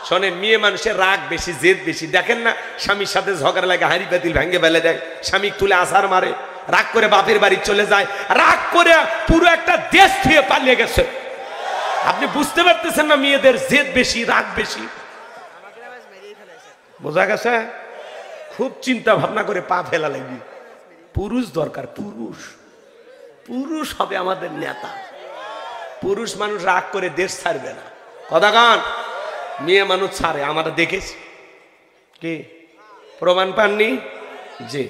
শোনেন, মেয়ে মানুষের রাগ বেশি, জেদ বেশি। দেখেন না, স্বামীর সাথে ঝগড়া লাগে, হাঁড়ি পাতিল ভেঙে ফেলে দেয়, স্বামী তুলে আছাড় মারে, রাগ করে বাপের বাড়ি চলে যায়, রাগ করে পুরো একটা দেশ থেকে পালিয়ে গেছে। আপনি বুঝতে পারতেছেন না, মেয়েদের জেদ বেশি, রাগ বেশি। বোঝা গেছে? খুব চিন্তা ভাবনা করে পা ফেলা লাগবে। পুরুষ দরকার, পুরুষ, পুরুষ হবে আমাদের নেতা। পুরুষ মানুষ রাগ করে দেশ ছাড়বে না। কথা কান, মেয়ে মানুষ ছাড়ে, আমরা দেখেছি। কি প্রমাণ পাননি? যে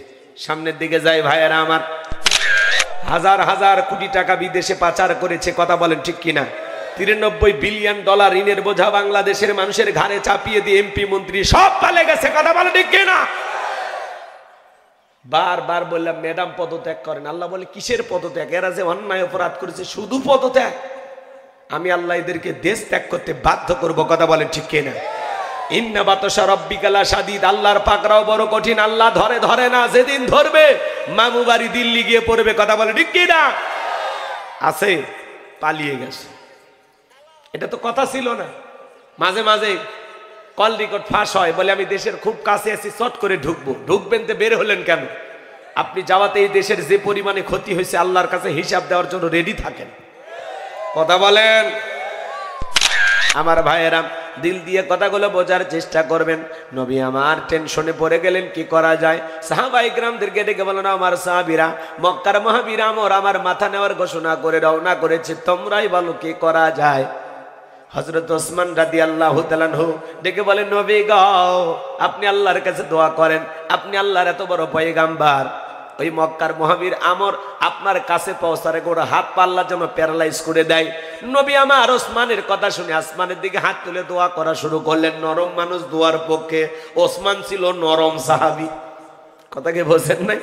সামনের দিকে যায় ভাইয়েরা আমার, হাজার হাজার কোটি টাকা বিদেশে পাচার করেছে। কথা বলেন ঠিক কিনা? 93 বিলিয়ন ডলার ঋণের বোঝা বাংলাদেশের মানুষের ঘাড়ে চাপিয়ে দিয়ে এমপি মন্ত্রী সব পালে গেছে। কথা বলেন ঠিক কিনা? বারবার বললাম ম্যাডাম পদত্যাগ করেন। আল্লাহ বলে কিসের পদত্যাগ? এরা যে অন্যায় অপরাধ করেছে, শুধু পদত্যাগ? আমি আল্লাহ এদেরকে দেশ ত্যাগ করতে বাধ্য করব। কথা বলেন ঠিক কিনা? ইন্না বাতাসা রাব্বিকা লাশাদীদ, আল্লাহর পাকড়াও বড় কঠিন। আল্লাহ ধরে ধরে না, যেদিন ধরবে মামু বাড়ি দিল্লি গিয়ে পড়বে। কথা বলেন ঠিক কিনা? আছে, পালিয়ে গেছে। এটা তো কথা ছিল না। মাঝে মাঝে কল রেকর্ড ফাঁস হয়, বলে আমি দেশের খুব কাছে আছি, চট করে ঢুকবো। ঢুকবেন তো বের হলেন কেন? আপনি যাওয়াতে এই দেশের যে পরিমাণে ক্ষতি হয়েছে আল্লাহর কাছে হিসাব দেওয়ার জন্য রেডি থাকেন। কথা বলেন আমার ভাইয়েরা, দিল দিয়ে কথাগুলো বোঝার চেষ্টা করবেন। নবী আমার টেনশনে পড়ে গেলেন, কি করা যায়? সাহাবায়ে কিরামদেরকে ডেকে বলেন, আমার সাহাবীরা, মক্কার মহাবীর আমর আমার মাথা নেওয়ার ঘোষণা করে রওনা করেছে, তোমরাই বলো কি করা যায়? হযরত ওসমান রাদিয়াল্লাহু তাআলা আনহু ডেকে বলেন, নবী গো, আপনি আল্লাহর কাছে দোয়া করেন, আপনি আল্লাহর এত বড় পয়গাম্বার, ওই মক্কার মহাবীর আমর আপনার কাছে পৌঁছারে গোড়া হাত পাল্লা যেন প্যারালাইজ করে দেয়। নবী আমার ওসমানের কথা শুনে আসমানের দিকে হাত তুলে দোয়া করা শুরু করলেন। নরম মানুষ দোয়ার পক্ষে, ওসমান ছিল নরম সাহাবী। কথাকে বোঝেন নাই?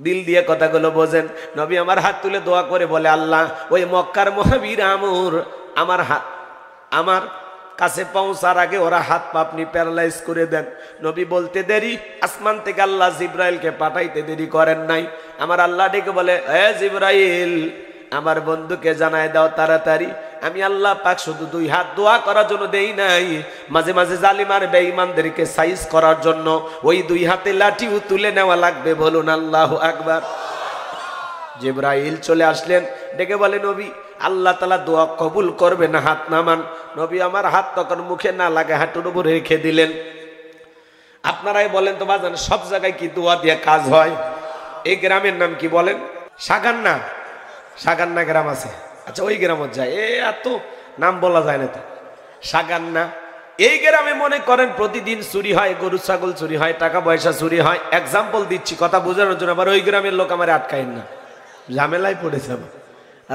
দিল দিয়ে কথাগুলো বোঝেন। নবী আমার হাত তুলে দোয়া করে বলে, আল্লাহ ওই মক্কার মহাবীর আমর আমার কাছে পৌঁছার আগে ওরা হাত পা আপনি প্যারালাইজ করে দেন। নবী বলতে দেরি, আসমান থেকে আল্লাহ জিব্রাইলকে পাঠাইতে দেরি করেন নাই। আমার আল্লাহ ডেকে বলে, এ জিব্রাইল, আমার বন্ধুকে জানায় দাও তাড়াতাড়ি, আমি আল্লাহ পাক শুধু দুই হাত দোয়া করার জন্য দেই নাই, মাঝে মাঝে জালিম আর বেঈমানদেরকে সাইজ করার জন্য ওই দুই হাতে লাঠিও তুলে নেওয়া লাগবে। বলুন আল্লাহু আকবার। জিব্রাইল চলে আসলেন, ডেকে বলে, নবী আল্লাহ তাআলা দোয়া কবুল করবে না, হাত নামান। নবী আমার হাত তখন মুখে না লাগে হাঁটুর উপরে রেখে দিলেন। আপনারাই বলেন তো বাজান, সব জায়গায় কি দোয়া দিয়ে কাজ হয়? এই গ্রামের নাম কি বলেন? সাগান্না। সাগান্না গ্রাম আছে, আচ্ছা ওই গ্রামত যায়, এত নাম বলা যায় না তো। সাগান্না এই গ্রামে মনে করেন প্রতিদিন চুরি হয়, গরু ছাগল চুরি হয়, টাকা পয়সা চুরি হয়। এক্সাম্পল দিচ্ছি কথা বোঝানোর জন্য। আবার ওই গ্রামের লোক আমার আটকায়েন না, ঝামেলায় পড়ে যাব।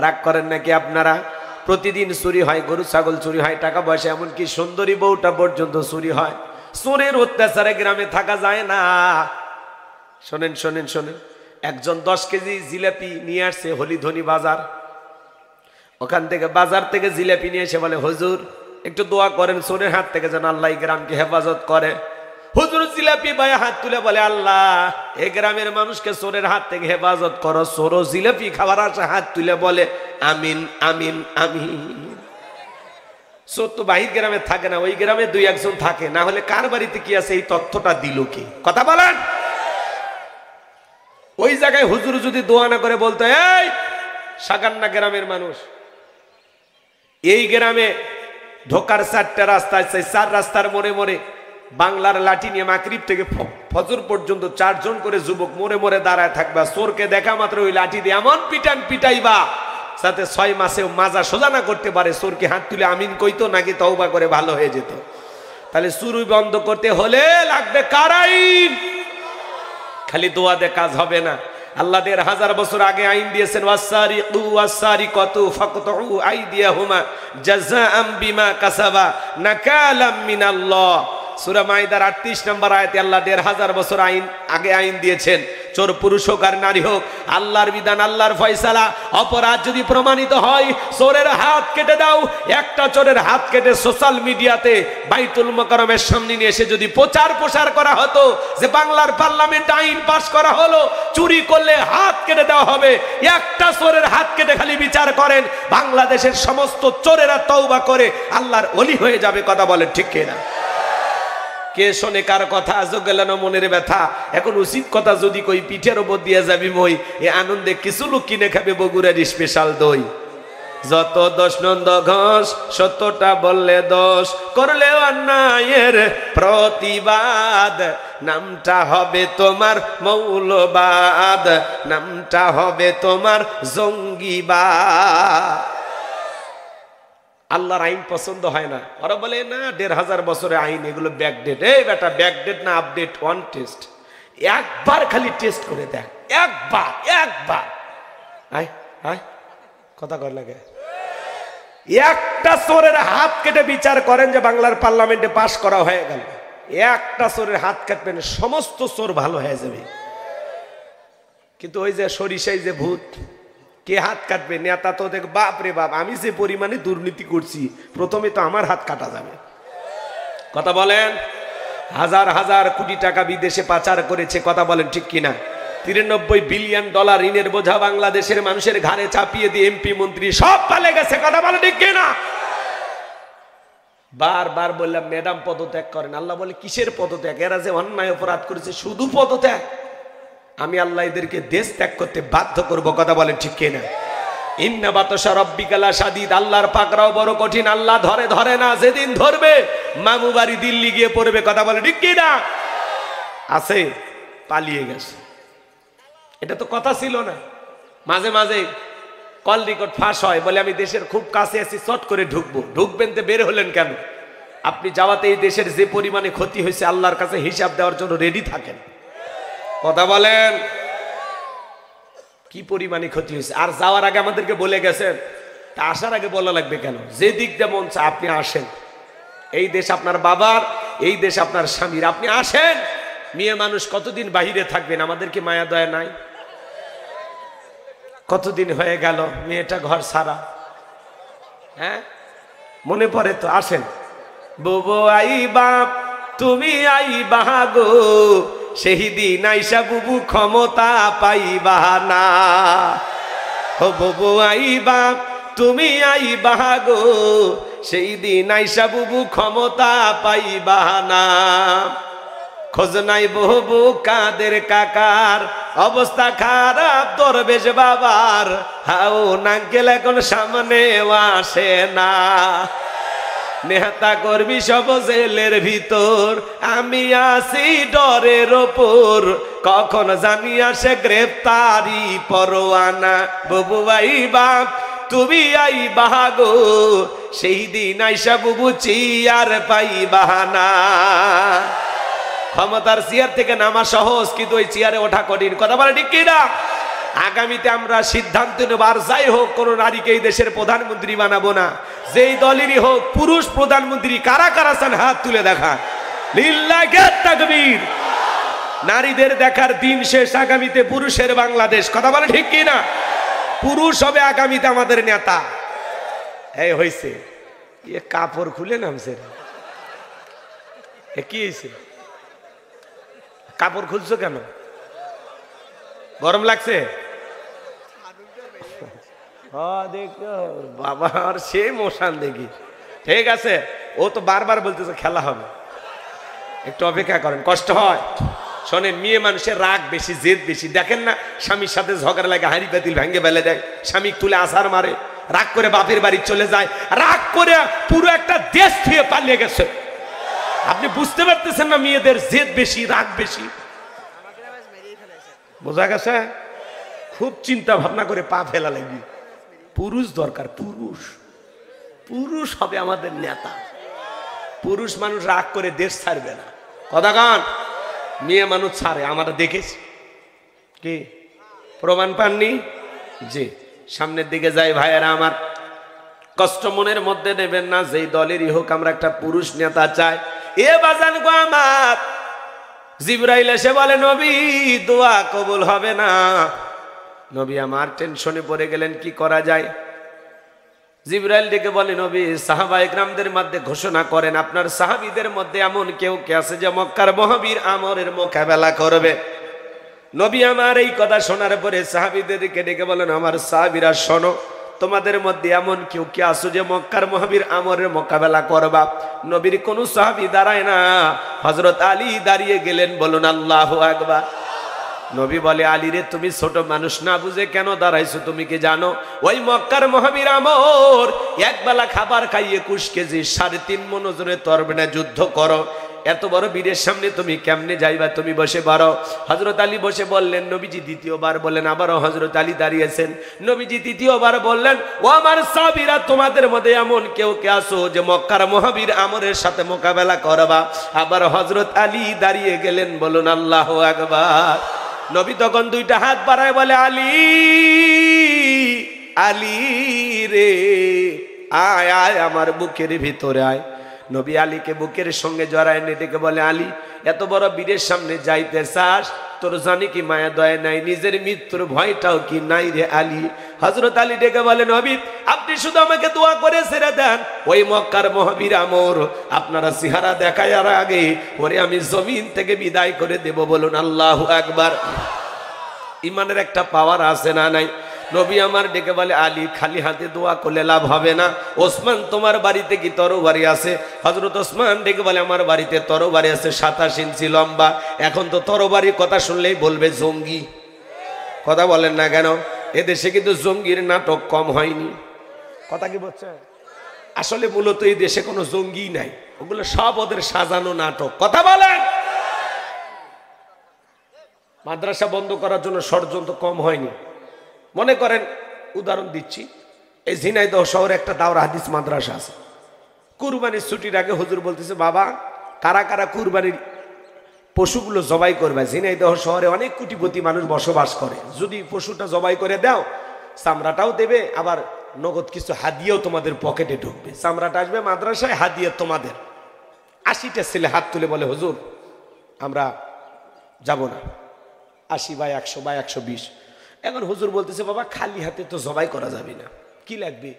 রাগ করেন নাকি আপনারা? প্রতিদিন চুরি হয়, গরু ছাগল চুরি হয়, টাকা পয়সা, এমনকি সুন্দরী বউটা পর্যন্ত চুরি হয়। চোরের অত্যাচারে গ্রামে থাকা যায় না। শোনেন শোনেন শোনেন, একজন 10 কেজি জিলাপি নিয়ে আসছে হলিধনি বাজার। ওখান থেকে বাজার থেকে জিলাপি নিয়ে এসে বলে, হুজুর একটু দোয়া করেন চোরের হাত থেকে যেন আল্লাহ এই গ্রামকে হেফাজত করে। হুজুর জিলাপি ভাইয়া হাত তুলে বলে, আল্লাহ এই গ্রামের মানুষকে চোরের হাত থেকে হেফাজত করো। চোরও জিলাপি খাবার আসে হাত তুলে বলে, আমিন আমিন আমিন। চোর তো বাহির গ্রামে থাকে না, ওই গ্রামে 2-1 থাকে, না হলে কার বাড়িতে কি আছে এই তথ্যটা দিল কি? কথা বলেন। ওই জায়গায় হুজুর যদি দোয়া না করে বলতো, এই সাগান্না গ্রামের মানুষ, এই গ্রামে ঢোকার 4টা রাস্তা আছে, 4 রাস্তার মোড়ে মোড়ে বাংলার লাঠি নিয়ে মাগরিব থেকে ফজর পর্যন্ত 4 জন করে যুবক মোড়ে মোড়ে দাঁড়ায় থাকবা। চোরকে দেখা মাত্র ওই লাঠি দিয়ে এমন পিটাইবা যাতে 6 মাসেও মাজা সোজা না করতে পারে। চোরকে হাত তুলে আমিন কইতো নাকি তওবা করে ভালো হয়ে যেত। তাহলে চুরি বন্ধ করতে হলে লাগবে কার আইন? খালি দোয়া দিয়ে কাজ হবে না। আল্লাহ 1000 বছর আগে আইন দিয়েছেন, ওয়াসারিকু ওয়াসারিকাতু ফাকতউ আইদিয়াহুমা জাযাআম বিমা কাসাবা নাকালাম মিনাল্লাহ। সূরা মাইদার 38 নম্বর আয়াতে আল্লাহ 1500 বছর আগে আইন দিয়েছেন, চোর পুরুষ হোক আর নারী হোক, আল্লাহর বিধান, আল্লাহর ফয়সালা। অপরাধ যদি প্রমাণিত হয়, চোরের হাত কেটে দাও। একটা চোরের হাত কেটে সোশ্যাল মিডিয়াতে বাইতুল মোকাররমের সামনে নিয়ে এসে যদি প্রচার করা হতো যে বাংলার পার্লামেন্ট আইন পাশ করা হলো, চুরি করলে হাত কেটে দেওয়া হবে, একটা চোরের হাত কেটে খালি বিচার করেন, বাংলাদেশের সমস্ত চোরেরা তওবা করে আল্লাহর ওলি হয়ে যাবে। কথা বলেন ঠিক কিনা? কে শোনে কার কথা? আজও গেল না মনের ব্যথা। এখন উচিত কথা যদি কই, পিঠের ওপর দিয়ে যাবি মই, এ আনন্দে কিছু লোক কিনে খাবে বগুড়ার স্পেশাল দই। যত দোষ নন্দ ঘোষ, সত্যটা বললে দোষ, করলেও অন্যায়ের প্রতিবাদ, নামটা হবে তোমার মৌলবাদ, নামটা হবে তোমার জঙ্গিবাদ। আল্লাহর আইন পছন্দ হয় না, ওরা বলে না 1500 বছরের আইন, এগুলো ব্যাকডেট। এই বেটা, ব্যাকডেট না আপডেট, ওয়ান টেস্ট, একবার খালি টেস্ট করে দেখ, একবার। আয় আয়, কথা কর লাগে। একটা চোরের হাত কেটে বিচার করেন যে বাংলার পার্লামেন্টে পাশ করা হয়ে গেল, একটা চোরের হাত কাটবেন, সমস্ত চোর ভালো হয়ে যাবে। কিন্তু ওই যে সরিষাই যে ভূত, কে হাত কাটবে? নেতা তো দেখ, বাপ রে বাপ, আমি যে পরিমাণে দুর্নীতি করছি, প্রথমে তো আমার হাত কাটা যাবে। কথা বলেন? হাজার হাজার কোটি টাকা বিদেশে পাচার করেছে। কথা বলেন ঠিক কিনা? 93 বিলিয়ন ডলার ঋণের বোঝা বাংলাদেশের মানুষের ঘাড়ে চাপিয়ে দিয়ে এমপি মন্ত্রী সব পালে গেছে। কথা বলেন ঠিক কিনা? বারবার বললাম ম্যাডাম পদত্যাগ করেন। আল্লাহ বলে কিসের পদত্যাগ? এরা যে অন্যায় অপরাধ করেছে, শুধু পদত্যাগ? আমি আল্লাহ এদেরকে দেশ ত্যাগ করতে বাধ্য করব। কথা বলেন ঠিক কিনা? ইন্না বাতাসা রাব্বিকা লাশাদীদ, আল্লাহর পাকড়াও বড় কঠিন। আল্লাহ ধরে না, যেদিন ধরবে মামু বাড়ি দিল্লি গিয়ে পড়বে। কথা বলেন ঠিক কিনা? আছে, পালিয়ে গেছে। এটা তো কথা ছিল না। মাঝে মাঝে কল রেকর্ড ফাঁস হয়, বলে আমি দেশের খুব কাছে আছি, চট করে ঢুকবো। ঢুকবেন তো বের হলেন কেন? আপনি যাওয়াতে এই দেশের যে পরিমাণে ক্ষতি হয়েছে আল্লাহর কাছে হিসাব দেওয়ার জন্য রেডি থাকেন। কথা বলেন, কি পরিমাণে ক্ষতি হয়েছে। আর যাওয়ার আগে আমাদেরকে বলে গেছেন, তা আসার আগে বলা লাগবে কেন? যে দিক দিয়ে মন চায় আপনি আসেন। এই দেশ আপনার বাবার, এই দেশ আপনার স্বামীর, আপনি আসেন। মেয়ে মানুষ কতদিন বাহিরে থাকবেন? আমাদেরকে মায়া দয়া নাই? কতদিন হয়ে গেল মেয়েটা ঘর ছাড়া? হ্যাঁ, মনে পড়ে তো? আসেন। বুবু আই বাপ, তুমি আই বাহাগো, সেই দিন আইসা বুবু ক্ষমতা পাইবা না। ও বুবু আই বাপ, তুমি আই বাহাগো, সেই দিন আইসা বুবু ক্ষমতা পাইবা না। খোঁজ নাই বহু কাদের কাকার, অবস্থা খারাপ দরবেশ বাবার, হাও নাঙ্কেল এখন সামনে আসে না। নেতা কর্মী সব জেলের ভিতর, আমি আছি ডরের ওপর, কখন জানি আসে গ্রেফতারি পরোয়ানা। বুবু ভাই বাপ, তুমি আই বাহাগো, সেই দিন আইসা বুবু চিয়ার পাইবা না। ক্ষমতার চেয়ার থেকে নামা সহজ, কিন্তু ওই চেয়ারে ওঠা কঠিন। কথা বলে ঠিক কিনা? আগামীতে আমরা সিদ্ধান্ত নেব, আর যাই হোক কোন নারীকে এই দেশের প্রধানমন্ত্রী বানাবো না। যেই দলেরই হোক, পুরুষ প্রধানমন্ত্রী কারা কারা চান হাত তুলে দেখান। লিল্লাহি তাকবীর। নারীদের দেখার দিন শেষ, আগামীতে পুরুষের বাংলাদেশ। কথা বলে ঠিক কিনা? পুরুষ হবে আগামীতে আমাদের নেতা। এই হয়েছে, এ কাপড় খুলে নামছে, কি হয়েছে? কাপড় খুলছো কেন? গরম লাগছে? দেখো বাবা, আর সে মোশান দেখি। ঠিক আছে, ও তো বারবার বলতেছে খেলা হবে, একটু অপেক্ষা করেন, কষ্ট হয়। শোনেন, মেয়ে মানুষের রাগ বেশি, জেদ বেশি। দেখেন না, স্বামীর সাথে ঝগড়া লাগে, হাঁড়ি পাতিল ভেঙে ফেলে দেয়, স্বামী তুলে আছাড় মারে, রাগ করে বাপের বাড়ি চলে যায়, রাগ করে পুরো একটা দেশ থেকে পালিয়ে গেছে। আপনি বুঝতে পারতেছেন না, মেয়েদের জেদ বেশি, রাগ বেশি। বোঝা গেছে? খুব চিন্তা ভাবনা করে পা ফেলা লাগবে। পুরুষ দরকার, পুরুষ। পুরুষ হবে আমাদের নেতা। পুরুষ মানুষ রাগ করে দেশ ছাড়বে না। কথা কান? মেয়ে মানুষ ছাড়ে, আমরা দেখেছি। কি প্রমাণ পাননি? জি, সামনের দিকে যাই ভাইয়েরা আমার। কষ্ট মনের মধ্যে নেবেন না, যেই দলেরই হোক আমরা একটা পুরুষ নেতা চাই। এ বাজান গো আমার, জিবরাইল এসে বলে নবী দোয়া কবুল হবে না। নবী আমার টেনশনে পড়ে গেলেন, কি করা যায়? জিবরাইল ডেকে বলে নবী সাহাবা ইকরামদের মধ্যে ঘোষণা করেন আপনার সাহাবীদের মধ্যে এমন কেউ কে আছে যে মক্কার মহাবীর আমরের মোকাবেলা করবে। নবী আমার এই কথা শোনার পরে সাহাবীদেরকে ডেকে বলেন আমার সাহাবীরা শোনো, তোমাদের মধ্যে এমন কেউ কে আছো যে মক্কার মহাবীর আমরের মোকাবেলা করবা? নবীর কোন সাহাবী দাঁড়ায় না, হযরত আলী দাঁড়িয়ে গেলেন। বলুন আল্লাহু আকবার। নবী বলে আলী রে, তুমি ছোট মানুষ না বুঝে কেন দাঁড়াইছো? তুমি কি জানো ওই মক্কার মহাবীর আমর একবেলা খাবার খাইয়ে 21 কেজি 3.5 মণ ওজনের তরবারি যুদ্ধ করো, এত বড় বীরের সামনে তুমি কেমনে যাইবা? তুমি বসে পারো। হযরত আলী বসে বললেন, নবীজি দ্বিতীয়বার বললেন, আবারও হযরত আলী দাঁড়িয়েছেন। নবীজি তৃতীয়বার বললেন, ও আমার সাহাবীরা তোমাদের মধ্যে এমন কেউ কে আছো যে মক্কার মহাবীর আমরের সাথে মোকাবেলা করবা? আবার হযরত আলী দাঁড়িয়ে গেলেন। বলুন আল্লাহু আকবার। নবী তখন দুইটা হাত বাড়ায় বলে আলী, আলী রে আয় আয় আমার বুকের ভিতরে আয়। নবী আলীকে বুকের সঙ্গে জড়ায় নিয়ে ডেকে বলে আলী, এত বড় বীরের সামনে যাইতে চাস? তোর জানি কি মায়া দয়া নাই? নিজের মৃত্যুর ভয়টাও কি নাই রে আলী? হযরত আলী ডেকে বলে নবী আপনি শুধু আমাকে দোয়া করে ছেড়ে দেন, ওই মক্কার মহাবীর আমর আপনারা চেহারা দেখার আগে ওরে আমি জমিন থেকে বিদায় করে দেব। বলুন আল্লাহু আকবার। ইমানের একটা পাওয়ার আছে না নাই? নবী আমার ডেকে বলে আলী খালি হাতে দোয়া করলে লাভ হবে না। ওসমান তোমার বাড়িতে কি তরবারি আছে? হযরত ওসমান ডেকে বলে আমার বাড়িতে তরবারি আছে 27 ইঞ্চি লম্বা। এখন তো তরবারির কথা শুনলেই বলবে জঙ্গি। কথা বলেন না কেন? এদেশে কিন্তু জঙ্গির নাটক কম হয়নি। কথা কি বলছে? আসলে মূলত এই দেশে কোনো জঙ্গি নাই, ওগুলো সব ওদের সাজানো নাটক। কথা বলেন। মাদ্রাসা বন্ধ করার জন্য ষড়যন্ত্র কম হয়নি। মনে করেন উদাহরণ দিচ্ছি, এই ঝিনাইদহ শহরে একটা দাওরা হাদিস মাদ্রাসা আছে। কুরবানির ছুটির আগে হুজুর বলতেছে বাবা কারা কারা কুরবানির পশুগুলো জবাই করবে? ঝিনাইদহ শহরে অনেক কোটিপতি মানুষ বসবাস করে, যদি পশুটা জবাই করে দাও চামড়াটাও দেবে, আবার নগদ কিছু হাদিয়াও তোমাদের পকেটে ঢুকবে। চামড়াটা আসবে মাদ্রাসায়, হাদিয়া তোমাদের। 80টা ছেলে হাত তুলে বলে হুজুর আমরা যাব না। 80 বা 100 বা 120। এখন হুজুর বলতেছে বাবা খালি হাতে তো জবাই করা যাবে না, কি লাগবে?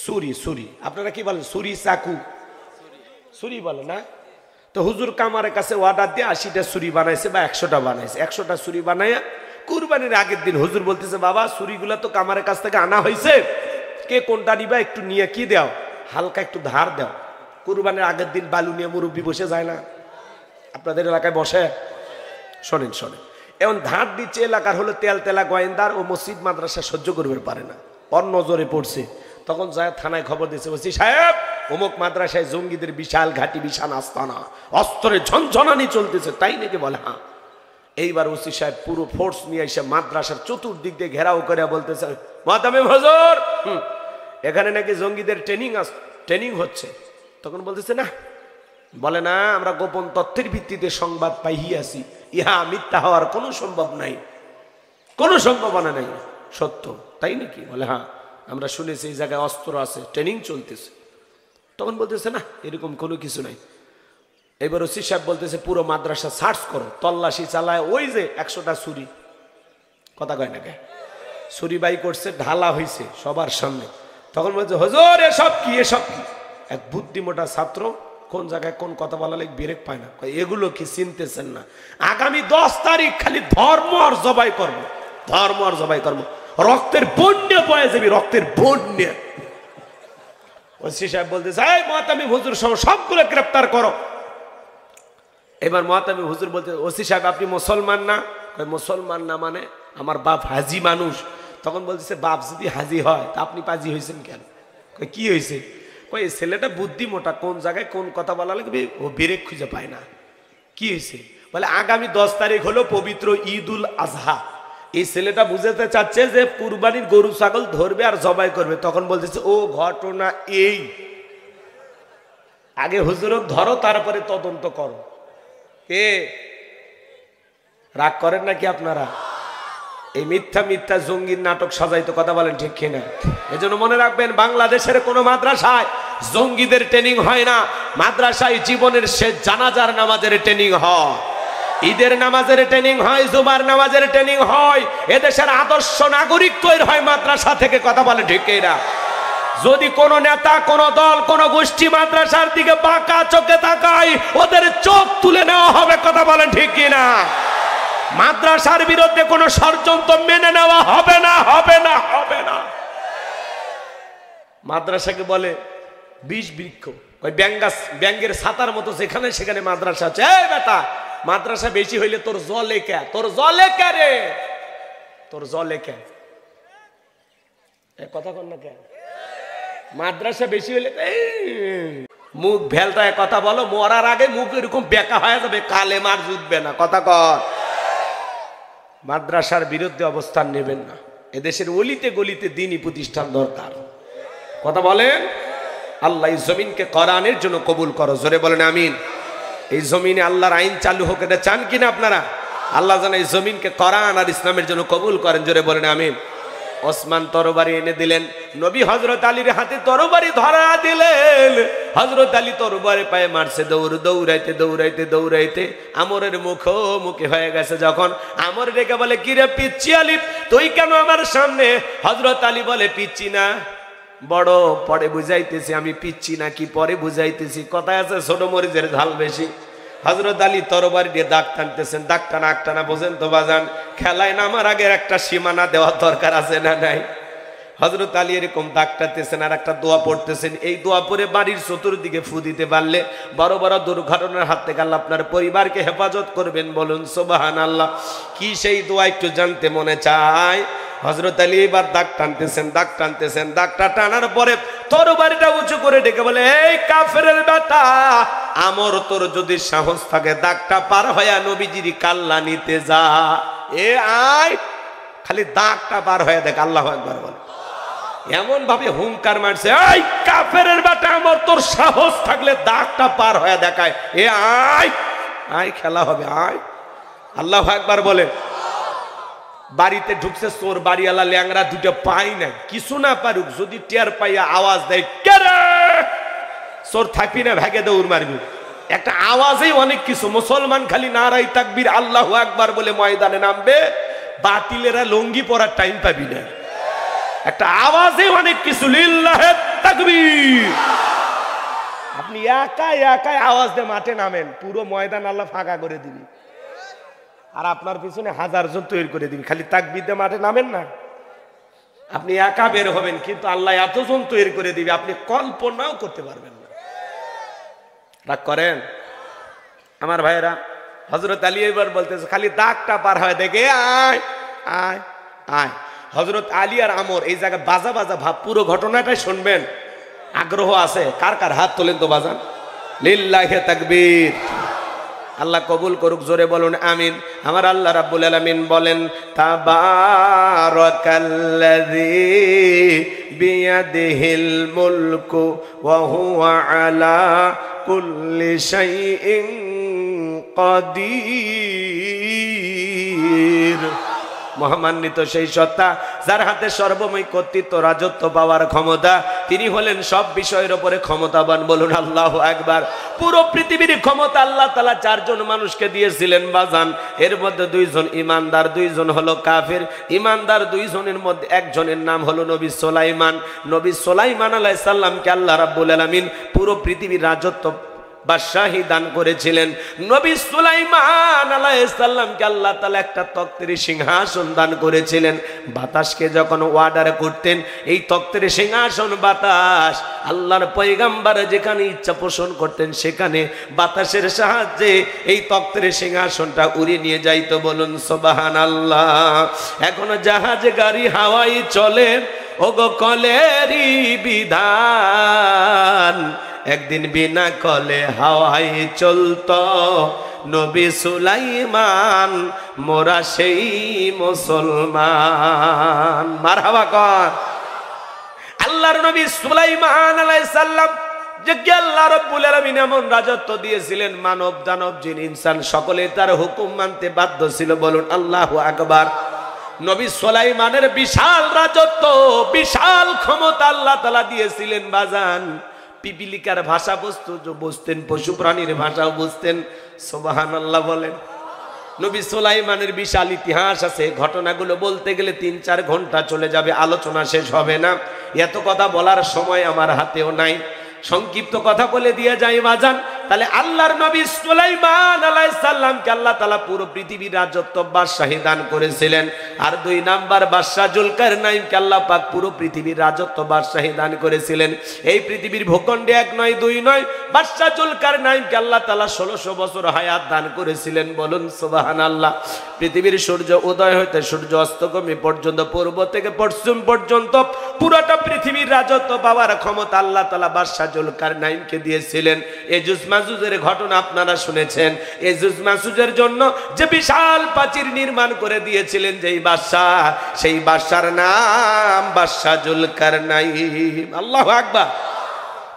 ছুরি। ছুরি আপনারা কি বলেন? ছুরি চাকু ছুরি বলে না? তো হুজুর কামারের কাছে অর্ডার দিয়ে 80টা ছুরি বানাইছে বা 100টা বানাইছে। 100টা ছুরি বানাইয়া কুরবানির আগের দিন হুজুর বলতেছে বাবা ছুরিগুলা তো কামারের কাছ থেকে আনা হয়েছে, কে কোনটা নিবা একটু নিয়ে কি দাও, হালকা একটু ধার দাও। কুরবানির আগের দিন বালু নিয়ে মুরব্বী বসে যায় না? আপনাদের এলাকায় বসে? শোনেন শোনেন, এখন ধার দিচ্ছে এলাকার হলো তেল তেলা গোয়েন্দার ও মসজিদ মাদ্রাসা সহ্য করবে পারে না, ওর নজরে পড়ছে। তখন যায় থানায় খবর দিচ্ছে, বলছি সাহেব অমুক মাদ্রাসায় জঙ্গিদের বিশাল ঘাটি, বিশাল আস্তানা, অস্ত্রের ঝনঝনানি চলতেছে। তাই নাকি? বলে হ্যাঁ। এইবার ওসি সাহেব পুরো ফোর্স নিয়ে এসে মাদ্রাসার চতুর্দিক দিয়ে ঘেরাও করে বলতেছে মাতামে হুজুর এখানে নাকি জঙ্গিদের ট্রেনিং হচ্ছে। তখন বলতেছে না, বলে না আমরা গোপন তথ্যের ভিত্তিতে সংবাদ পাইয়াছি, ইহা মিথ্যা হওয়ার কোনো সম্ভব নাই, কোনো সম্ভাবনা নাই, সত্য। তাই নাকি? বলে হ্যাঁ আমরা শুনেছি এই জায়গায় অস্ত্র আছে, ট্রেনিং চলতেছে। তখন বলতেছে না এরকম কোনো কিছু নাই। এবার ওসি সাহেব বলতেছে পুরো মাদ্রাসা সার্চ করো, তল্লাশি চালায়, ওই যে 100টা ছুরি, কথা কয় না কে, ছুরি বাই করছে, ঢালা হয়েছে সবার সামনে। তখন বলছে হুজুর এসব কি, এসব কি? এক বুদ্ধিমোটা ছাত্র কোন জায়গায় কোন কথা বলা লাগে ব্রেক পায় না, এগুলো কি চিনতেছেন না? আগামী 10 তারিখ খালি ধর্ম আর জবাই করবো, ধর্ম আর জবাই করবো, রক্তের বন্যে বয়ে যাবি, রক্তের বন্যে। ওসি সাহেব বলতেছে এই মুআতামিম হুজুর সহ সবগুলো গ্রেফতার করো। এবার মুআতামিম হুজুর বলতে, ওসি সাহেব আপনি মুসলমান না? মুসলমান না মানে আমার বাপ হাজি মানুষ। তখন বলতেছে বাপ যদি হাজি হয় তা আপনি পাজি হয়েছেন কেন? কি হয়েছে? ওই ছেলেটা বুদ্ধি মোটা, কোন জায়গায় কোন কথা বলা লাগবে ও ব্রেক খুঁজে পায় না। কি হয়েছে? বলে আগামী 10 তারিখ হলো পবিত্র ঈদুল আজহা। এই ছেলেটা বুঝাতে চাচ্ছে যে কুরবানির গরু ছাগল ধরবে আর জবাই করবে। তখন বলতেছে ও ঘটনা এই, আগে হুজুরক ধরো তারপরে তদন্ত করো। কে রাগ করেন নাকি আপনারা? এই মিথ্যা মিথ্যা জঙ্গির নাটক সাজাইতো, কথা বলেন ঠিক কিনা? এজন্য মনে রাখবেন বাংলাদেশের কোন মাদ্রাসায় জঙ্গিদের ট্রেনিং হয় না, মাদ্রাসায় জীবনের শেষ জানাজার নামাজের ট্রেনিং হয়, ঈদের নামাজের ট্রেনিং হয়, জুমার নামাজের ট্রেনিং হয়। এদেশের আদর্শ নাগরিক তৈরি হয় মাদ্রাসা থেকে। কথা বলে ঠিক না? যদি কোন নেতা, কোন দল, কোন গোষ্ঠী মাদ্রাসার দিকে বাঁকা চোখে তাকায়, ওদের চোখ তুলে নেওয়া হবে। কথা বলেন ঠিক কিনা? মাদ্রাসার বিরুদ্ধে কোন ষড়যন্ত্র মেনে নেওয়া হবে না, হবে না, হবে না। মাদ্রাসাকে বলে বিষ বৃক্ষ, ওই ব্যাঙ্গের ছাতার মতো যেখানে সেখানে মাদ্রাসা আছে। এই বেটা, মাদ্রাসা বেশি হইলে তোর জলে কে, তোর জলে কে রে, তোর জলে কে? কথা কন না কে? মাদ্রাসা বেশি হইলে মুখ ভেলটায় কথা বলো, মরার আগে মুখ এরকম বেকা হয়ে যাবে, কালে মার জুটবে না। কথা কর। মাদ্রাসার বিরুদ্ধে অবস্থান নেবেন না। এদেশের অলিতে গলিতে দ্বীনি প্রতিষ্ঠান দরকার। কথা বলেন। আল্লাহ এই জমিনকে কোরআনের জন্য কবুল করো, জোরে বলেন আমিন। এই জমিনে আল্লাহর আইন চালু হোক, এটা চান কিনা আপনারা? আল্লাহ যেন এই জমিনকে কোরআন আর ইসলামের জন্য কবুল করেন, জোরে বলেন আমিন। ওসমান তরবারি এনে দিলেন, নবী হযরত আলীর হাতে তরবারি ধরা দিলেন। হযরত আলী তরবারি পায়ে মারছে, দৌড়াইতে দৌড়াইতে দৌড়াইতে আমরের মুখোমুখি হয়ে গেছে। যখন আমর ডেকে বলে, কিরে পিচ্ছি আলী, তুই কেন আমার সামনে? হযরত আলী বলে, পিচ্ছি না, বড় পরে বুঝাইতেছি আমি পিচ্ছি না কি পরে বুঝাইতেছি। কথায় আছে ছোট মরিচের ঝাল বেশি। হযরত আলী তরবারি দিয়ে দাগ টানতেছেন, দাগ টানা একটানা বোঝেন তো বাজান, খেলায় নামার আগে একটা সীমানা দেওয়ার দরকার আছে না নাই? হযরত আলী এরকম দাগ টানতেছেন আর একটা দোয়া পড়তেছেন। এই দোয়া পড়ে বাড়ির চতুর্দিকে ফু দিতে পারলে বড় বড় দুর্ঘটনার হাত থেকে আল্লাহ আপনার পরিবারকে হেফাজত করবেন। বলুন সুবহানাল্লাহ। কি সেই দোয়া একটু জানতে মনে চায়? হযরত আলী এবার দাগ টানতেছেন, দাগ টানতেছেন, দাগটা টানার পরে তরবারিটা উঁচু করে ডেকে বলে, এই কাফেরের বেটা আমর, তোর যদি সাহস থাকে দাগটা পার হয়ে নবীজির কাল্লা নিতে যা। এ আয়, খালি দাগটা পার হয়ে দেখ। আল্লাহু আকবার বলে। এমন ভাবে হুঙ্কার মারছে, এই কাফেরের বেটা আমর, তোর সাহস থাকলে দাগটা পার হয়ে দেখায়। এ আয়, আয়, খেলা হবে, আয়। আল্লাহু আকবার বলে। বাড়িতে ঢুকছে চোর, বাড়িওয়ালা ল্যাংরা দুটো পাই না, কিছু না পারুক, যদি টের পাইয়া আওয়াজ দেয়, কে রে, চোর থাকবি না, ভাগে দৌড় মারবি। একটা আওয়াজেই অনেক কিছু। মুসলমান খালি নারাই তাকবীর আল্লাহু আকবার বলে ময়দানে নামবে, বাতিলেরা লঙ্গি পরার টাইম পাবি না। একটা আওয়াজে অনেক কিছু। লিল্লাহে তাকবীর। আপনি একাই একাই আওয়াজ দিয়ে মাঠে নামেন, পুরো ময়দান আল্লাহ ফাঁকা করে দিবি। আর আপনার পিছনে 1000 জন তৈরি করে দিন, খালি তাকবীর দিয়ে মাঠে নামেন না। আপনি একা বের হবেন, কিন্তু আল্লাহ এতজন তৈরি করে দিবে আপনি কল্পনাও করতে পারবেন না। রাগ করেন আমার ভাইয়েরা? হযরত আলী এবার বলতেছে, খালি দাগটা পার হয় দেখে আয়, আয়, আয়। হযরত আলী আর আমর এই জায়গায় বাজা বাজা ভাব, পুরো ঘটনাটাই শুনবেন। আগ্রহ আছে? কার কার হাত তোলেন তো বাজান। লিল্লাহি তাকবীর। আল্লাহ কবুল করুক, জোরে বলুন আমিন। আমার আল্লাহ রাব্বুল আলামিন বলেন, তাবারাকাল্লাযী বিয়াদিহিল মুলকু ওয়া হুয়া আলা কুল্লি শাইইন কাদির। মহামান্বিত সেই সত্তা যার হাতে সর্বময় কর্তৃত্ব, রাজত্ব পাওয়ার ক্ষমতা, তিনি হলেন সব বিষয়ের উপরে ক্ষমতাবান। বলুন আল্লাহু আকবার। পুরো পৃথিবীর ক্ষমতা আল্লাহ তাআলা 4 জন মানুষকে দিয়েছিলেন বাজান। এর মধ্যে 2 জন ইমানদার, 2 জন হলো কাফের। ইমানদার 2 জনের মধ্যে একজনের নাম হলো নবী সুলাইমান। নবী সুলাইমান আলাইহিস সালামকে আল্লাহ রাব্বুল আলামিন পুরো পৃথিবীর রাজত্ব বাদশাহী দান করেছিলেন। নবী সুলাইমান আলাইহিস সালামকে আল্লাহ তাআলা একটা তক্তের সিংহাসন দান করেছিলেন। বাতাসকে যখন অর্ডার করতেন, এই তক্তের সিংহাসন বাতাস আল্লাহর পয়গম্বর যেখানে ইচ্ছা পোষণ করতেন, সেখানে বাতাসের সাহায্যে এই তক্তের সিংহাসনটা উড়ে নিয়ে যাইতো। বলুন সুবহানাল্লাহ। এখনো জাহাজ, গাড়ি, হাওয়াই চলে, ওগো কলেরই বিধান। একদিন বিনা কলে হাওয়াই চলতো, নবী সুলাইমান মোরা সেই মুসলমান। মারহাবা কর। আল্লাহর নবী সুলাইমান আলাইহিস সালাম যে আল্লাহ রাব্বুল আলামিন এমন রাজত্ব দিয়েছিলেন, মানব দানব জিন ইনসান সকলে তার হুকুম মানতে বাধ্য ছিল। বলুন আল্লাহু আকবার। নবী সুলাইমানের বিশাল রাজত্ব, বিশাল ক্ষমতা আল্লাহ তাআলা দিয়েছিলেন বাজান। পিপিলিকার ভাষা বুঝতেন, পশু প্রাণীর ভাষাও বুঝতেন। সুবহানাল্লাহ বলেন। নবী সুলাইমানের বিশাল ইতিহাস আছে, ঘটনাগুলো বলতে গেলে 3-4 ঘন্টা চলে যাবে, আলোচনা শেষ হবে না। এত কথা বলার সময় আমার হাতেও নাই, সংক্ষিপ্ত কথা বলে দিয়ে যাই বাজান। তাহলে আল্লাহর নবী সুলাইমান আলাইহিস সালামকে আল্লাহ তাআলা পুরো পৃথিবীর রাজত্ব বাদশাহী দান করেছিলেন। আর 2 নাম্বার বাদশা জুলকারনাইনকে আল্লাহ পাক পুরো পৃথিবীর রাজত্ব বাদশাহী দান করেছিলেন। এই পৃথিবীর ভূখণ্ডে 1 নয় 2 নয়, বাদশা জুলকারনাইনকে আল্লাহ তাআলা 1600 বছর হায়াত দান করেছিলেন। বলুন সুবহানাল্লাহ। পৃথিবীর সূর্য উদয় হইতে সূর্য অস্তগামী পর্যন্ত, পূর্ব থেকে পশ্চিম পর্যন্ত পুরোটা পৃথিবীর রাজত্ব পাওয়ার ক্ষমতা আল্লাহ তাআলা বাদশা জুলকারনাইনকে দিয়েছিলেন। এজুজ মাজুজের ঘটনা আপনারা শুনেছেন। এজুজ মাজুজের জন্য যে বিশাল প্রাচীর নির্মাণ করে দিয়েছিলেন যেই বাদশা, সেই বাদশার নাম বাদশা জুলকারনাইন। আল্লাহু আকবার।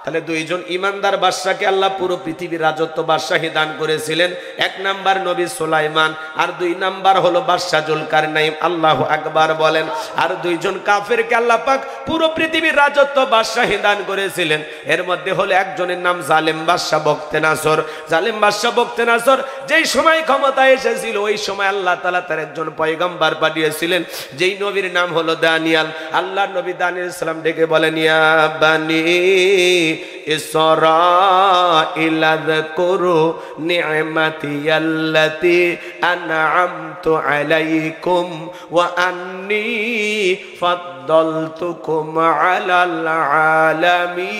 তাহলে 2 জন ইমানদার বাদশাকে আল্লাহ পুরো পৃথিবীর রাজত্ব বাদশাহী দান করেছিলেন। 1 নাম্বার নবী সুলাইমান, আর 2 নাম্বার হলো বাদশা জুলকারনাইন। আল্লাহু আকবার বলেন। আর 2 জন কাফেরকে আল্লাহ পাক পুরো পৃথিবীর রাজত্ব বাদশাহী দান করেছিলেন। এর মধ্যে হলো একজনের নাম জালেম বাদশা বখতেনাসর। জালেম বাদশা বখতেনাসর যেই সময় ক্ষমতায় এসেছিল, ওই সময় আল্লাহ তাআলা তার একজন পয়গম্বর পাঠিয়েছিলেন, যেই নবীর নাম হলো দানিয়াল। আল্লাহর নবী দানিয়াল সালাম ডেকে বলেন, ইয়া বানি ইসরাঈল আযকুরু নি'মাতি আল্লাতী আন'আমতু আলাইকুম ওয়া আন্নী ফাদ্দালতুকুম আলাল আলামিন।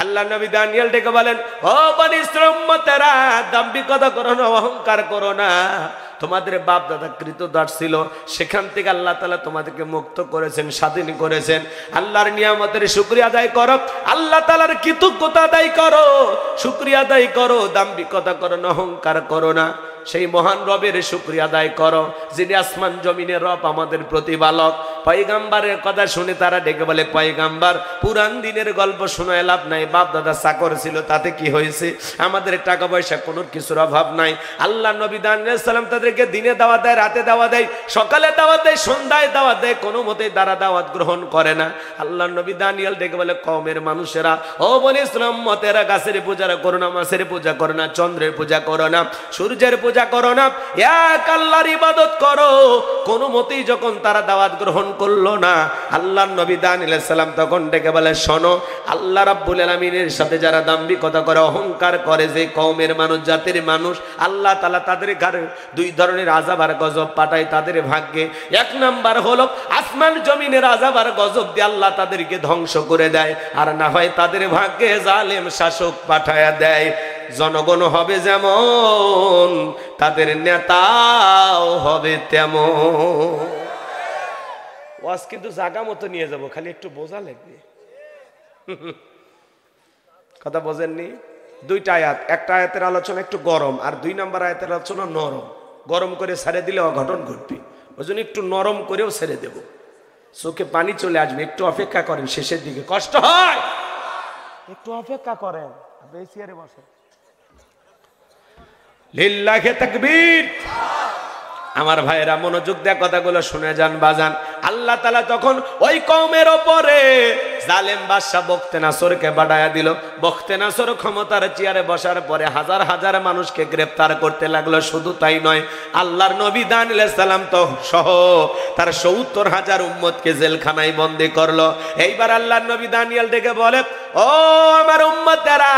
আল্লাহ নবী দানিয়েল ডেকে বলেন, ও বনি ইসরাঈল উম্মতেরা, দাম্ভিকতা করো না, অহংকার করো না। তোমাদের বাপ দাদা কৃতদাস ছিল, সেখান থেকে আল্লাহ তাআলা তোমাদেরকে মুক্ত করেছেন, স্বাধীন করেছেন। আল্লাহর নিয়ামতের শুকরিয়া আদায় করো, আল্লাহ তাআলার কৃতজ্ঞতা আদায় করো, শুকরিয়া আদায় করো, দাম্ভিকতা করো না, অহংকার করো না। সেই মহান রবের শুকরিয়া আদায় করো, যিনি আসমান জমিনের রব, আমাদের প্রতিপালক। পয়গম্বরের কথা শুনে তারা ডেকে বলে, পয়গম্বর, পুরান দিনের গল্প শোনায় লাভ নাই, বাপ দাদা চাকর ছিল, তাতে কি হয়েছে? আমাদের টাকা পয়সা কোনো কিছুর অভাব নাই। আল্লাহ নবী দানিয়েল সালাম তাদেরকে দিনে দাওয়াত দেয়, রাতে দাওয়াত দেয়, সকালে দাওয়াত দেয়, সন্ধ্যায় দাওয়াত দেয়, কোনো মতেই তারা দাওয়াত গ্রহণ করে না। আল্লাহ নবী দানিয়েল ডেকে বলে, কওমের মানুষেরা, ও বনি ইসলাম মতেরা, গাছের পূজা করো না, মাছের পূজা করো না, চন্দ্রের পূজা করো না, সূর্যের পূজা করো না, এক আল্লাহর ইবাদত করো। কোনো মতেই যখন তারা দাওয়াত গ্রহণ করলো না, আল্লাহর নবী দানিয়েল সালাম তখন ডেকে বলে, শোনো, আল্লাহ রাব্বুল আলামিনের সাথে যারা দাম্ভিকতা করে, অহংকার করে, যে কওমের মানুষ, জাতির মানুষ, আল্লাহ তাআলা তাদের ঘরে 2 ধরনের আযাব আর গজব পাঠায় তাদের ভাগ্যে। 1 নাম্বার হলো আসমান জমিনের আযাব আর গজব দিয়ে আল্লাহ তাদেরকে ধ্বংস করে দেয়, আর না হয় তাদের ভাগ্যে জালেম শাসক পাঠায়া দেয়। জনগণ হবে যেমন, তাদের নেতাও হবে তেমন। ওয়াজ কিন্তু জায়গা মতো নিয়ে যাব, খালি একটু বোঝা লাগবে। কথা বোঝেননি? 2টা আয়াত, একটা আয়াতের আলোচনা একটু গরম, আর 2 নাম্বার আয়াতের আলোচনা নরম। গরম করে ছেড়ে দিলে অঘটন ঘটবে, ওই জন্য একটু নরম করেও ছেড়ে দেব। চোখে পানি চলে আসবে, একটু অপেক্ষা করেন, শেষের দিকে কষ্ট হয়, একটু অপেক্ষা করেন। আপনি চেয়ারে বসেন। লিল্লাহি তাকবীর। আমার ভাইয়েরা মনোযোগ দিয়ে কথাগুলো শুনে যান বাজান। আল্লাহ তাআলা তখন ওই কওমের উপরে জালেম বাদশা বখতেনাসরকে বাড়ায়া দিল। বখতেনাসর ক্ষমতার চেয়ারে বসার পরে হাজার হাজার মানুষকে গ্রেফতার করতে লাগলো। শুধু তাই নয়, আল্লাহর নবী দানিয়েল সালাম তো সহ তার 70,000 উম্মতকে জেলখানায় বন্দী করলো। এইবার আল্লাহর নবী দানিয়েল ডেকে বলে, ও আমার উম্মতেরা,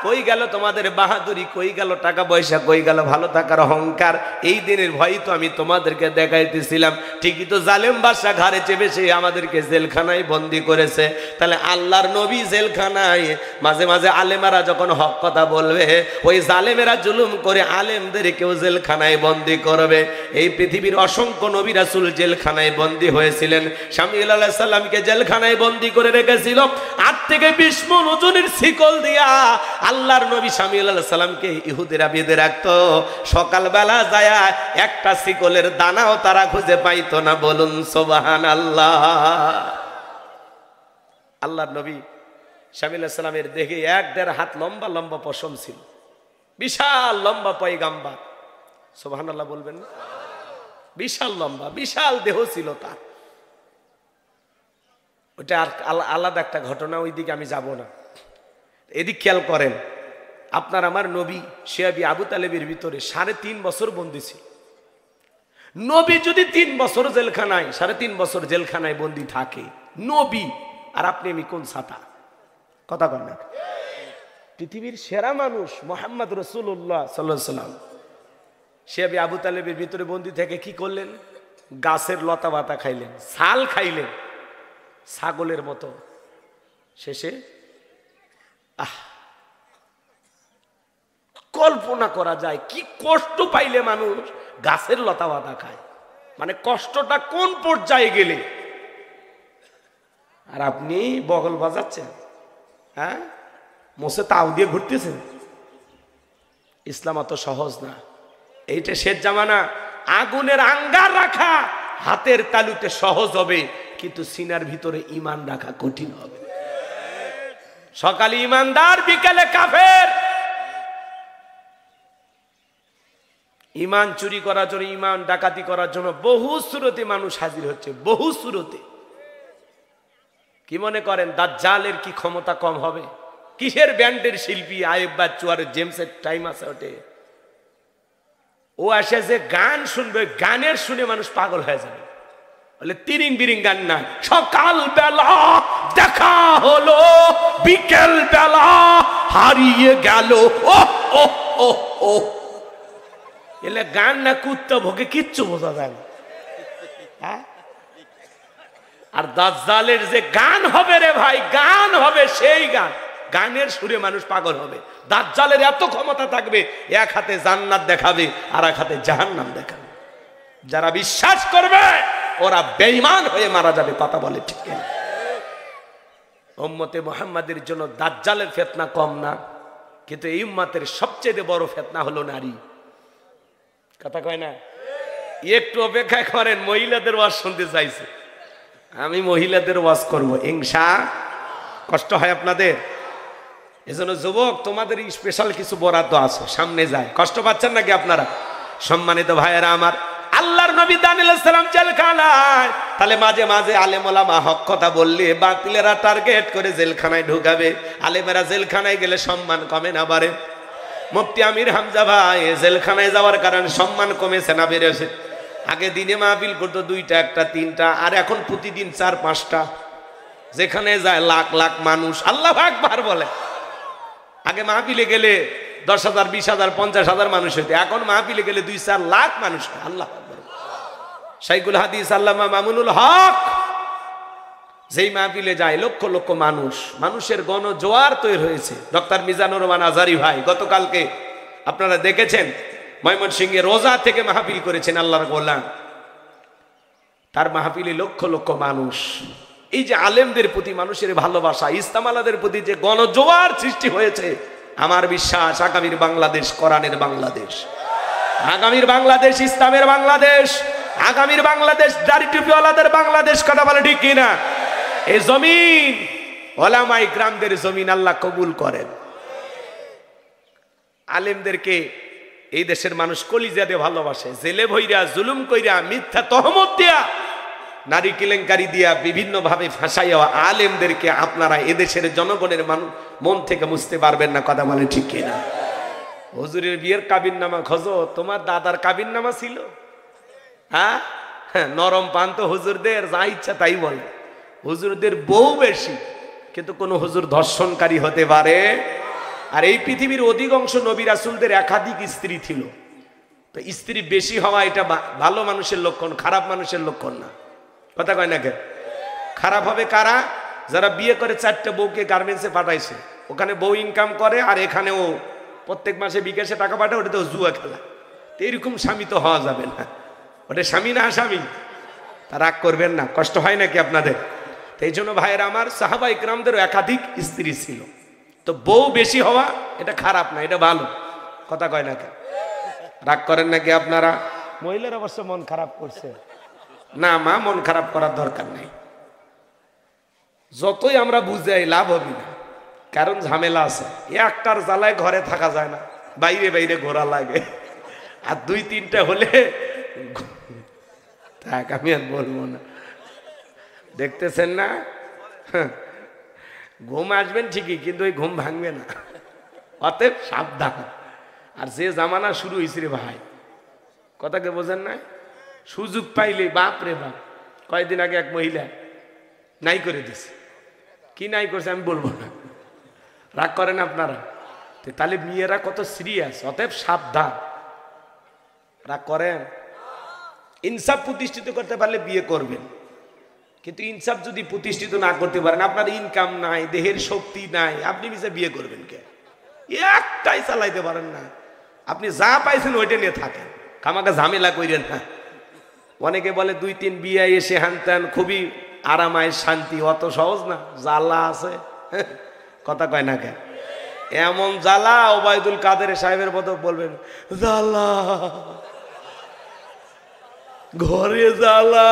কই গেল তোমাদের বাহাদুরি, কই গেল টাকা পয়সা, কই গেল ভালো থাকার অহংকার? এই দিনের ভয় তো আমি তোমাদেরকে দেখাইতেছিলাম, ঠিকই তো জালেম বাদশা ঘাড়ে চেপে সে আমাদেরকে জেলখানায় বন্দি করেছে। তাহলে আল্লাহর নবী জেলখানায়, মাঝে মাঝে আলেমারা যখন হক কথা বলবে, ওই জালেমেরা জুলুম করে আলেমদেরকেও জেলখানায় বন্দি করবে। এই পৃথিবীর অসংখ্য নবী রাসূল জেলখানায় বন্দি হয়েছিলেন। শামীউল আলাইহিস সালামকে জেলখানায় বন্দি করে রেখেছিল 8 থেকে 20 মণ ওজনের শিকল দিয়া। আল্লাহর নবী শামীউল আলাইহিস সালামকে ইহুদিরা বেঁধে রাখতো, সকালবেলা যায় একটা শিকলের দানাও তারা খুঁজে পাইতো না। বলুন সুবহানাল্লাহ। আল্লাহর নবী শামীউল আলাইহিস সালামের দেখে 1-1.5 হাত লম্বা লম্বা পশম ছিল, বিশাল লম্বা পয়গাম্বর। সুবহানাল্লাহ বলবেন না? বিশাল লম্বা, বিশাল দেহ ছিল তার। ওটা আর আলাদা একটা ঘটনা, ওই দিকে আমি যাব না। এদিক খেয়াল করেন, আপনার আমার নবী শিয়াবি আবু তালেবের ভিতরে 3.5 বছর বন্দী ছিল। নবী যদি 3 বছর জেলখানায়, 3.5 বছর জেলখানায় বন্দী থাকে নবী, আর আপনি আমি কোন ছাতা? কথা কন না। পৃথিবীর সেরা মানুষ মুহাম্মদ রাসূলুল্লাহ সাল্লাল্লাহু আলাইহি সাল্লাম শিয়াবি আবু তালেবের ভিতরে বন্দী থেকে কি করলেন? গাছের লতা পাতা খাইলেন, ছাল খাইলেন ছাগলের মতো। শেষে কল্পনা করা যায় কি কষ্ট পাইলে মানুষ গাছের লতা পাতা খায়, মানে কষ্টটা কোন পর্যায়ে গেলে। আর আপনি বগল বাজাচ্ছেন, হ্যাঁ, মোসে তাও দিয়ে ঘুরতেছেন। ইসলাম অত সহজ না। এইটা শেষ জামানা। আগুনের আঙ্গার রাখা হাতের তালুতে সহজ হবে, কিন্তু সিনার ভিতরে ঈমান রাখা কঠিন হবে। সকালে ঈমানদার, বিকেলে কাফের। ঈমান চুরি করার জন্য, ঈমান ডাকাতি করার জন্য বহু সুরতে মানুষ হাজির হচ্ছে, বহু সুরতে। কি মনে করেন দাজ্জালের কি ক্ষমতা কম হবে? কিসের ব্যান্ডের শিল্পী আয়েব বাচ্চু আর জেমসের টাইম আছে ওটে। ও আসে যে গান শুনবে, গানের শুনে মানুষ পাগল হয়ে যাবে। বলে তিরিং বিরিং গান না, সকাল বেলা দেখা হলো, বিকেল বেলা হারিয়ে গেল। ও ও ও ও এলে গান না কুত্তা ভোগে কিচ্ছু বোঝা যায় না। হ্যাঁ, আর দাজ্জালের যে গান হবে রে ভাই, গান হবে সেই গান, গানের সুরে মানুষ পাগল হবে। দাজ্জালের এত ক্ষমতা থাকবে, এক হাতে জান্নাত দেখাবে আর এক হাতে জাহান্নাম দেখাবে। যারা বিশ্বাস করবে ওরা বেঈমান হয়ে মারা যাবে। কথা বলে ঠিক কিনা? উম্মতে মুহাম্মাদের জন্য দাজ্জালের ফিতনা কম না, কিন্তু এই উম্মতের সবচেয়ে বড় ফিতনা হলো নারী। কথা কয় না? একটু অপেক্ষা করেন, মহিলাদের ওয়াজ শুনতে চাইছে। আমি মহিলাদের ওয়াজ করবো ইনশাআল্লাহ। কষ্ট হয় আপনাদের? এজন্য যুবক, তোমাদের স্পেশাল কিছু বরাদ্দ আছে, সামনে যায়। কষ্ট পাচ্ছেন নাকি আপনারা? সম্মানিত ভাইয়েরা আমার, আল্লাহর নবী দানিয়েল আলাইহিস সালাম জেলখানায়, তাহলে মাঝে মাঝে আলেম ওলামা হক কথা বললে বাতিলেরা টার্গেট করে জেলখানায় ঢুকাবে। আলেমেরা জেলখানায় গেলে সম্মান কমে না বাড়ে? মুফতি আমির হামজা ভাই জেলখানায় যাওয়ার কারণে সম্মান কমেছে না বেড়েছে? আগে দিনে মাহফিল করতো 2টা, 1টা, 3টা, আর এখন প্রতিদিন 4-5টা। যেখানে যায় লাখ লাখ মানুষ আল্লাহু আকবার বলে। আগে মাহফিলে গেলে 10,000, 20,000, 50,000 মানুষ হইতে, এখন মাহফিলে গেলে 2-4 লাখ মানুষ। আল্লাহ আকবার। শাইখুল হাদিস আল্লামা মামুনুল হক যেই মাহফিলে যায় লক্ষ লক্ষ মানুষ, মানুষের গণজোয়ার তৈরি হয়েছে। ডক্টর মিজানুর রহমান আজারি ভাই গতকালকে আপনারা দেখেছেন, ময়মনসিংহে রোজা থেকে মাহফিল করেছেন আল্লাহর গোলাম। তার মাহফিলে লক্ষ লক্ষ মানুষ। এই যে আলেমদের প্রতি মানুষের ভালোবাসা, ইসলামালাদের প্রতি যে গণজোয়ার সৃষ্টি হয়েছে, আমার বিশ্বাস আগামীর বাংলাদেশ কোরআনের বাংলাদেশ, আগামীর বাংলাদেশ ইসলামের বাংলাদেশ, আগামীর বাংলাদেশ দাড়ি টুপিওয়ালাদের বাংলাদেশ। কথা বলে ঠিক কিনা? এই জমিন ওলামায়ে ইকরামদের জমিন, আল্লাহ কবুল করেন। আলেমদেরকে এই দেশের মানুষ কলিজা দিয়ে ভালোবাসে। জেলে ভইরা, জুলুম কইরা, মিথ্যা তহমত দিয়া, নারী কেলেঙ্কারি দিয়া, বিভিন্ন ভাবে ফাঁসাইয়া আলেমদেরকে আপনারা এদেশের জনগণের মন থেকে মুছতে পারবেন না। কথা বলে ঠিক কিনা? হুজুরের বিয়ের কাবিননামা খোঁজো, তোমার দাদার কাবিননামা ছিল? হ্যাঁ, নরম পান তো হুজুরদের, যা ইচ্ছা তাই বলে। হুজুরদের বউ বেশি, কিন্তু কোন হুজুর ধর্ষণকারী হতে পারে? আর এই পৃথিবীর অধিকাংশ নবী রাসূলদের একাধিক স্ত্রী ছিল। তো স্ত্রী বেশি হওয়া এটা ভালো মানুষের লক্ষণ, খারাপ মানুষের লক্ষণ না। কথা কয় না কেন? খারাপ হবে কারা? যারা বিয়ে করে 4টা বউকে গার্মেন্টসে পাঠাইছে, ওখানে বউ ইনকাম করে আর এখানেও প্রত্যেক মাসে বিকাশে টাকা পাঠায়, ওটা তো জুয়া খেলা। তো এরকম স্বামী তো হওয়া যাবে না। ওটা স্বামী না আসামি? তা রাগ করবেন না, কষ্ট হয় নাকি আপনাদের? তো এই জন্য ভাইয়েরা আমার, সাহাবা ইকরামদেরও একাধিক স্ত্রী ছিল। তো বউ বেশি হওয়া এটা খারাপ না, এটা ভালো। কথা কয় না কেন? রাগ করেন নাকি আপনারা? মহিলার অবশ্য মন খারাপ করছে না, মা মন খারাপ করার দরকার নেই। যতই আমরা বুঝাই লাভ হবে না, কারণ ঝামেলা আছে। একটার জ্বালায় ঘরে থাকা যায় না, বাইরে বাইরে ঘোরা লাগে। আর 2-3টা হলে থাক, আমি আর বলবো না। দেখতেছেন না ঘুম আসবেন ঠিকই, কিন্তু ওই ঘুম ভাঙবে না। অতএব সাবধান। আর যে জামানা শুরু হয়েছে রে ভাই, কথাকে বোঝেন না? সুযোগ পাইলে বাপ রে বাপ। কয়েকদিন আগে এক মহিলা নাই করে দিছে। কি নাই করছে আমি বলবো না, রাগ করেন আপনারা। তাহলে মেয়েরা কত সিরিয়াস। অতএব সাবধান, রাগ করেন। ইনসাফ প্রতিষ্ঠিত করতে পারলে বিয়ে করবেন, কিন্তু ইনসাফ যদি প্রতিষ্ঠিত না করতে পারেন, আপনার ইনকাম নাই, দেহের শক্তি নাই, আপনি মিশে বিয়ে করবেন কে? একটাই চালাইতে পারেন না, আপনি যা পাইছেন ওইটা নিয়ে থাকেন, আমাকে ঝামেলা করেন না। অনেকে বলে 2-3 বিয়ে এসে হানতেন খুবই আরামায় শান্তি, অত সহজ না, জ্বালা আছে। কথা কয় না কেন? এমন জ্বালা ওবায়দুল কাদের সাহেবের মতো বলবেন, জ্বালা ঘরে জ্বালা,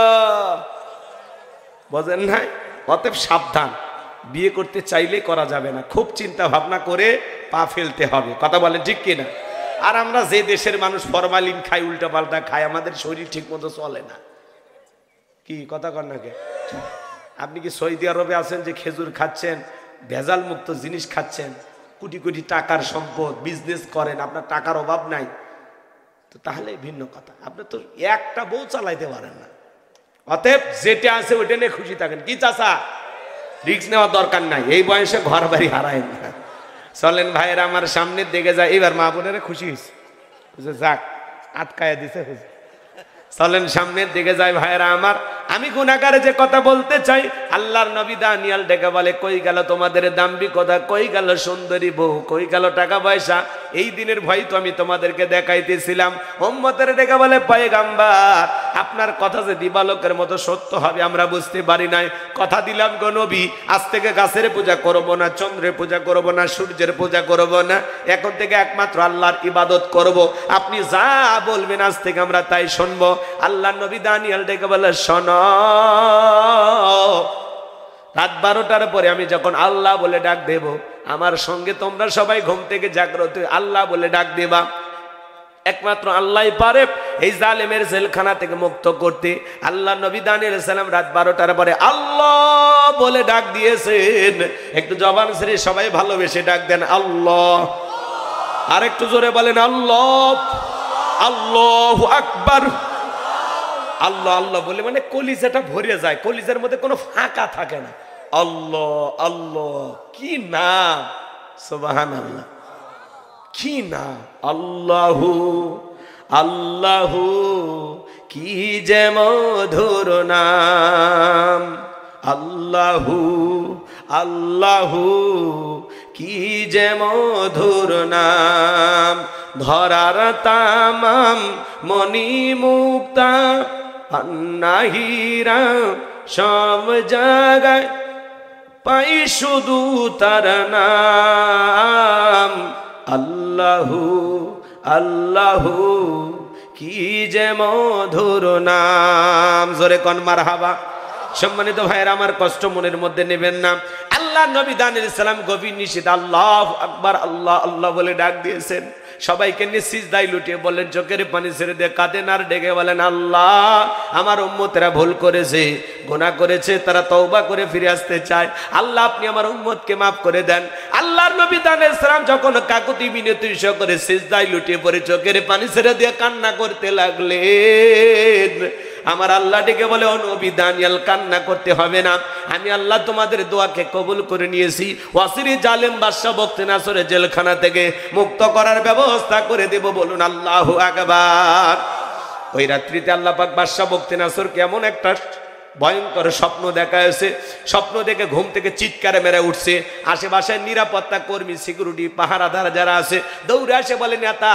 বোঝেন নাই? অতএব সাবধান, বিয়ে করতে চাইলেই করা যাবে না, খুব চিন্তা ভাবনা করে পা ফেলতে হবে। কথা বলেন ঠিক কিনা? আর আমরা যে দেশের মানুষ ফরমালিন খাই, উল্টা পাল্টা খাই, আমাদের শরীর ঠিক মতো চলে না। কি কথা কন না কে? আপনি কি সৌদি আরবে আছেন যে খেজুর খাচ্ছেন, ভেজাল মুক্ত জিনিস খাচ্ছেন, কোটি কোটি টাকার সম্পদ, বিজনেস করেন, আপনার টাকার অভাব নাই, তো তাহলে ভিন্ন কথা। আপনি তো একটা বউ চালাইতে পারেন না। অতএব যেটা আছে ওইটা নিয়ে খুশি থাকেন। কি চাচা, রিস্ক নেওয়ার দরকার নাই, এই বয়সে ঘর বাড়ি হারায় না। চলেন ভাইয়েরা, আমার সামনে দেখে যায়, এবার মা বোনেরা খুশি হয়েছে, যাক আটকায়া দিছে। চলেন সামনের দিকে যাই ভাইয়েরা আমার। আমি গুনাহগারে যে কথা বলতে চাই, আল্লাহর নবী দানিয়াল ডেকে বলে, কই গেল তোমাদের দাম্ভিকতা, কই গেল সুন্দরী বউ, কই গেল টাকা পয়সা? এই দিনের ভয় তো আমি তোমাদেরকে দেখাইতেছিলাম। উম্মতের ডেকে বলে, পয়গাম্বার আপনার কথা যে দিবালোকের মতো সত্য হবে আমরা বুঝতে পারি নাই। কথা দিলাম গো নবী, আজ থেকে গাছের পূজা করব না, চন্দ্রের পূজা করব না, সূর্যের পূজা করব না, এখন থেকে একমাত্র আল্লাহর ইবাদত করব। আপনি যা বলবেন আজ থেকে আমরা তাই শুনবো। আল্লাহ নবী দানিয়াল ডেকে বলে, শোনো, রাত 12টার পরে আমি যখন আল্লাহ বলে ডাক দেব, আমার সঙ্গে তোমরা সবাই ঘুম থেকে জাগ্রত আল্লাহ বলে ডাক দেবা। একমাত্র আল্লাহই পারে এই জালেমের জেলখানা থেকে মুক্ত করতে। আল্লাহ নবী দানিয়েল সালাম রাত 12টার পরে আল্লাহ বলে ডাক দিয়েছেন। একটু জবান ছেড়ে সবাই ভালোবেসে ডাক দেন আল্লাহ। আর একটু জোরে বলেন আল্লাহ, আল্লাহু আকবার। আল্লাহ আল্লাহ বলে মানে কলিজাটা ভরে যায়, কলিজার মধ্যে কোনো ফাঁকা থাকে না। আল্লাহ আল্লাহ, কি নাম, সুবহানাল্লাহ, কি নাম। আল্লাহু আল্লাহু, কি যে মধুর নাম। আল্লাহু আল্লাহু, কি যে মধুর নাম। ধরার তামাম মনি মুক্তা নাহিরা সব জায়গায় পাই শুধু তার নাম। আল্লাহু আল্লাহু, কি যে মধুর নাম। জোরে কোন মারহাবা। সম্মানিত ভাইয়েরা আমার, কষ্ট মনের মধ্যে নেবেন না। আল্লাহ নবী দানিয়েল সালাম গভীর নিশীথে আল্লাহু আকবার আল্লাহ আল্লাহ বলে ডাক দিয়েছেন। সবাইকে নিয়ে সিজদায় লুটিয়ে বলেন, চোখের পানি ছেড়ে দিয়ে কাঁদেন আর ডেকে বলেন, আল্লাহ আমার উম্মতেরা ভুল করেছে, গুনাহ করেছে, তারা তওবা করে ফিরে আসতে চায়। আল্লাহ আপনি আমার উম্মতকে মাফ করে দেন। আল্লাহর নবী দানিয়েল সালাম যখন কাকুতি মিনতি করে সিজদায় লুটিয়ে পড়ে চোখের পানি ছেড়ে দিয়ে কান্না করতে লাগলেন, আমার আল্লাহ ডেকে বলে, ও নবী দানিয়েল কান্না করতে হবে না, আমি আল্লাহ তোমাদের দোয়াকে কবুল করে নিয়েছি। ওয়াসিরি জালেম বাদশা বখতিয়ানাসরের জেলখানা থেকে মুক্ত করার ব্যবস্থা করে দেব। বলুন আল্লাহু আকবার। ওই রাত্রিতে আল্লাহ পাক বাদশা বখতিয়ানাসরকে এমন একটা ভয়ঙ্কর স্বপ্ন দেখা হয়েছে। স্বপ্ন দেখে ঘুম থেকে চিৎকারে মেরে উঠছে। আশেপাশে নিরাপত্তা কর্মী, সিকিউরিটি, পাহারাদার যারা আছে দৌড়ে আসে, বলে, নেতা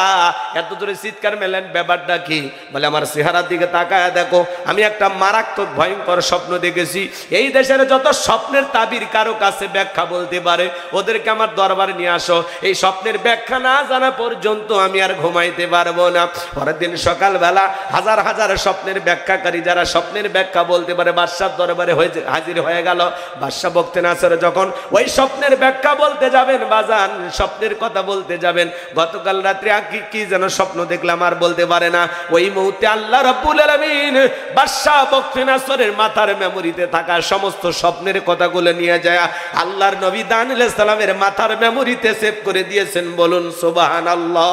এত জোরে চিৎকার মেলেন, ব্যাপারটা কি? বলে, আমার চেহারার দিকে তাকায় দেখো, আমি একটা মারাত্মক ভয়ঙ্কর স্বপ্ন দেখেছি। এই দেশের যত স্বপ্নের তাবির কারো কাছে ব্যাখ্যা বলতে পারে, ওদেরকে আমার দরবারে নিয়ে আসো। এই স্বপ্নের ব্যাখ্যা না জানা পর্যন্ত আমি আর ঘুমাইতে পারবো না। পরের দিন সকালবেলা হাজার হাজার স্বপ্নের ব্যাখ্যাকারী যারা স্বপ্নের ব্যাখ্যা বলতে পারে বাদশার দরবারে হাজির হয়ে গেল। বাদশা বখতে নাসর যখন ওই স্বপ্নের ব্যাখ্যা বলতে যাবেন, বাজান স্বপ্নের কথা বলতে যাবেন, গতকাল রাত্রে কি যেন স্বপ্ন দেখলাম আর বলতে পারে না। ওই মুহূর্তে আল্লাহ রাব্বুল আলামিন বাদশা বখতে নাসরের মাথার মেমোরিতে থাকা সমস্ত স্বপ্নের কথাগুলো নিয়ে যায় আল্লাহর নবী দানিয়েল আলাইহিস সালামের মাথার মেমোরিতে সেভ করে দিয়েছেন। বলুন সুবহানাল্লাহ।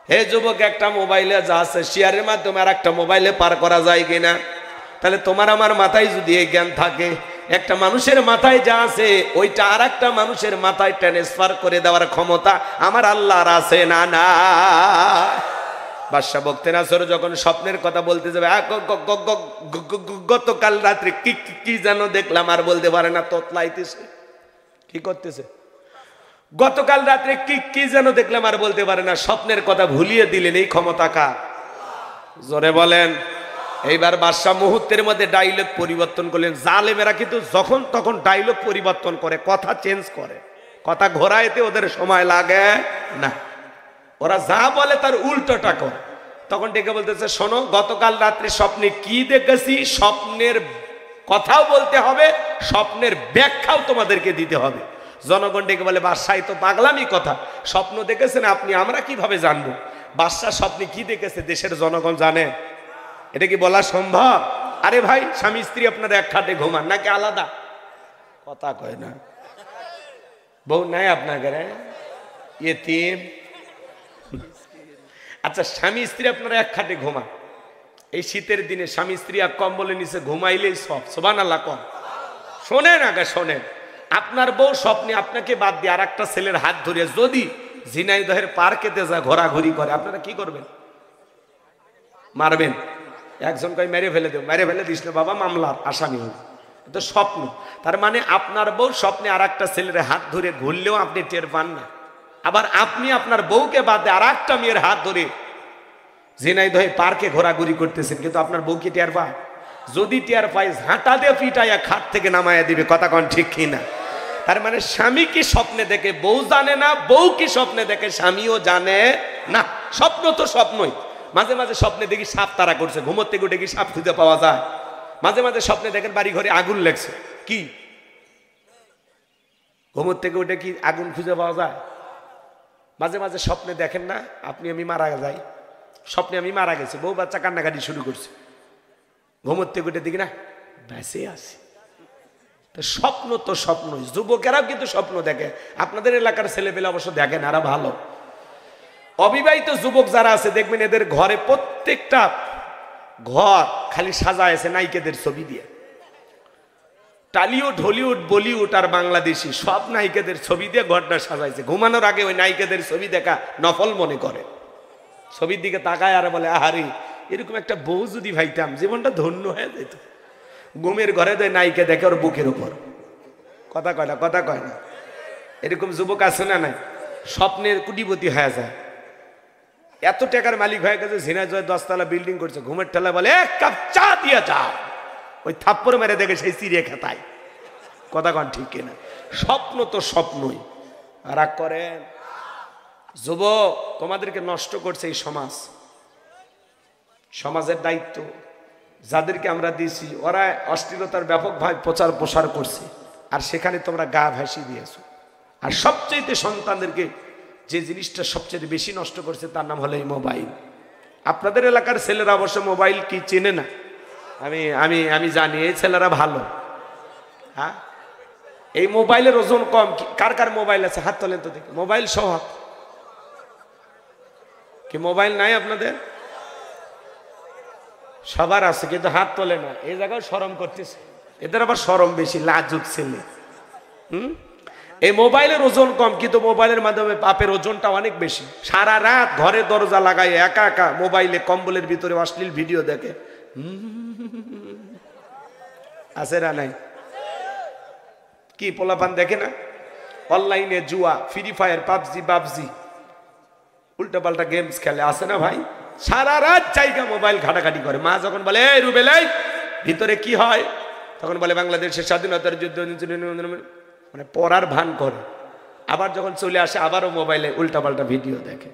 হে যুবক, একটা মোবাইলে যা আছে শেয়ারের মাধ্যমে আর একটা মোবাইলে পার করা যায় কিনা? তাহলে তোমার আমার মাথায় যদি এই জ্ঞান থাকে, একটা মানুষের মাথায় যা আছে ওইটা আর একটা মানুষের মাথায় ট্রান্সফার করে দেওয়ার ক্ষমতা আমার আল্লাহর আছে না? না। বাদশা বখতে নাসর যখন স্বপ্নের কথা বলতে যাবে, গতকাল রাত্রে কি যেন দেখলাম আর বলতে পারে না, তোতলাইতেছে। কি করতেছে? গতকাল রাত্রে কি যেন দেখলাম আর বলতে পারে না, স্বপ্নের কথা ভুলিয়ে দিলেন। এই ক্ষমতা কার? জোরে বলেন। এইবার বাদশা মুহূর্তের মধ্যে ডায়লগ পরিবর্তন করলেন। জালেমেরা কিন্তু যখন তখন ডায়লগ পরিবর্তন করে, কথা চেঞ্জ করে, কথা ঘোরাইতে ওদের সময় লাগে না। ওরা যা বলে তার উল্টোটা করে। তখন ডেকে বলতেছে, শোনো, গতকাল রাত্রে স্বপ্নে কি দেখেছি, স্বপ্নের কথাও বলতে হবে, স্বপ্নের ব্যাখ্যাও তোমাদেরকে দিতে হবে। জনগণ ডেকে বলে, বাদশাহ তো পাগলামি কথা, স্বপ্ন দেখেছেন আপনি, আমরা কিভাবে জানবো? বাদশাহ স্বপ্নে কি দেখেছে দেশের জনগণ জানে? এটা কি বলা সম্ভব? আরে ভাই, স্বামী স্ত্রী আপনারা এক খাটে ঘুমান নাকি আলাদা? কথা কয় না। বউ নাই আপনাকে? এতিম। আচ্ছা, স্বামী স্ত্রী আপনারা এক খাটে ঘুমান, এই শীতের দিনে স্বামী স্ত্রী এক কম্বলের নিচে ঘুমাইলেই সব। সুবহানাল্লাহ কম। শোনেন আগে শোনেন, আপনার বউ স্বপ্নে আপনাকে বাদ দিয়ে আর একটা ছেলের হাত ধরে যদি ঝিনাইদহের পার্কেতে যা ঘোরাঘুরি করে, আপনারা কি করবেন? মারবেন? একজন কয় মেরে ফেলে দেব। মেরে ফেলে দিস না বাবা, মামলার আসামি হবে। তো স্বপ্ন, তার মানে আপনার বউ স্বপ্নে আর একটা ছেলের হাত ধরে ঘুরলেও আপনি টের পান না। আবার আপনি আপনার বউকে বাদ দিয়ে আর একটা মেয়ের হাত ধরে ঝিনাইদহে পার্কে ঘোরাঘুরি করতেছেন, কিন্তু আপনার বউ কি টের পায়? যদি টের পায়, ঝাঁটা দিয়ে পিটাইয়া খাট থেকে নামাইয়া দিবে। কথা কন ঠিক কিনা? তার মানে স্বামী কি স্বপ্নে দেখে বউ জানে না, বউ কি স্বপ্নে দেখে স্বামীও জানে না। স্বপ্ন তো স্বপ্নই। মাঝে মাঝে স্বপ্নে দেখি সাপ তারা করছে, ঘুমোর থেকে উঠে কি সাপ খুঁজে পাওয়া যায়? মাঝে মাঝে স্বপ্নে দেখেন বাড়ি ঘরে আগুন লেগছে, কি ঘুমোর থেকে উঠে কি আগুন খুঁজে পাওয়া যায়? মাঝে মাঝে স্বপ্নে দেখেন না আপনি আমি মারা যাই, স্বপ্নে আমি মারা গেছি, বউ বাচ্চা কান্নাকাটি শুরু করছে, ঘুমোর থেকে উঠে দেখি না বেঁচে আছি। তো স্বপ্ন তো স্বপ্নই। যুবকেরাও কিন্তু স্বপ্ন দেখে, আপনাদের এলাকার ছেলেপেলে অবশ্য দেখেন, আরো ভালো। অবিবাহিত যুবক যারা আছে দেখবেন এদের ঘরে প্রত্যেকটা ঘর খালি সাজায় আছে নায়িকাদের ছবি দিয়ে। টলিউড, হলিউড, বলিউড আর বাংলাদেশি সব নায়িকাদের ছবি দিয়ে ঘরটা সাজাইছে। ঘুমানোর আগে ওই নায়িকাদের ছবি দেখা নফল মনে করে, ছবির দিকে তাকায় আর বলে, আহারে এরকম একটা বউ যদি ভাইতাম জীবনটা ধন্য হয়ে যেত। ঘুমের ঘরে দেয় নায়িকা দেখে ওর বুকের উপর। কথা কয় না? কথা কয় না? এরকম যুবক আছে না? নাই। স্বপ্নের কোটিপতি হয়ে যায়, এত টাকার মালিক হয়ে গেছে, ঝিনাইদহে 10 তলা বিল্ডিং করছে, ঘুমের ঠেলা বলে এক কাপ চা দিয়ে যাও, ওই থাপ্পড় মেরে দেখে সেই চিড়ে খেতায়। কথা কন ঠিক কিনা? স্বপ্ন তো স্বপ্নই। রাগ করেন? যুবক, তোমাদেরকে নষ্ট করছে এই সমাজ। সমাজের দায়িত্ব যাদেরকে আমরা দিয়েছি, ওরা অশ্লীলতার ব্যাপকভাবে প্রচার প্রসার করছে, আর সেখানে তোমরা গা ভাসি দিয়েছো। আর সবচেয়ে সন্তানদেরকে যে জিনিসটা সবচেয়ে বেশি নষ্ট করছে তার নাম হলো এই মোবাইল। আপনাদের এলাকার ছেলেরা অবশ্য মোবাইল কি চেনে না, আমি আমি আমি জানি। এই ছেলেরা ভালো। হ্যাঁ, এই মোবাইলের ওজন কম। কার কার মোবাইল আছে হাত তোলেন তো দেখি। মোবাইল সহ কি মোবাইল নাই আপনাদের? সবার আছে, কিন্তু হাত তোলে না। এই জায়গায় শরম করতেছে, এদের আবার শরম বেশি, লাজুক ছেলে। এই মোবাইলের ওজন কম, কিন্তু মোবাইলের মাধ্যমে পাপের ওজনটা অনেক বেশি। সারা রাত ঘরে দরজা লাগাই একা একা মোবাইলে কম্বলের ভিতরে অশ্লীল ভিডিও দেখে। আছে না নাই? কি পোলাপান দেখে না? অনলাইনে জুয়া, ফ্রি ফায়ার, পাবজি উল্টা পাল্টা গেমস খেলে। আছে না ভাই? সারা রাত জায়গা মোবাইল ঘাটাঘাটি করে। মা যখন বলে এই রুবেল ভিতরে কি হয়, তখন বলে বাংলাদেশের স্বাধীনতার যুদ্ধ, মানে পড়ার ভান করে। আবার যখন চলে আসে আবারও মোবাইলে উল্টাপাল্টা ভিডিও দেখে।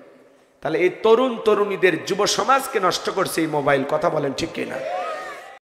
তাহলে এই তরুণ তরুণীদের, যুব সমাজকে নষ্ট করছে এই মোবাইল। কথা বলেন ঠিক কিনা?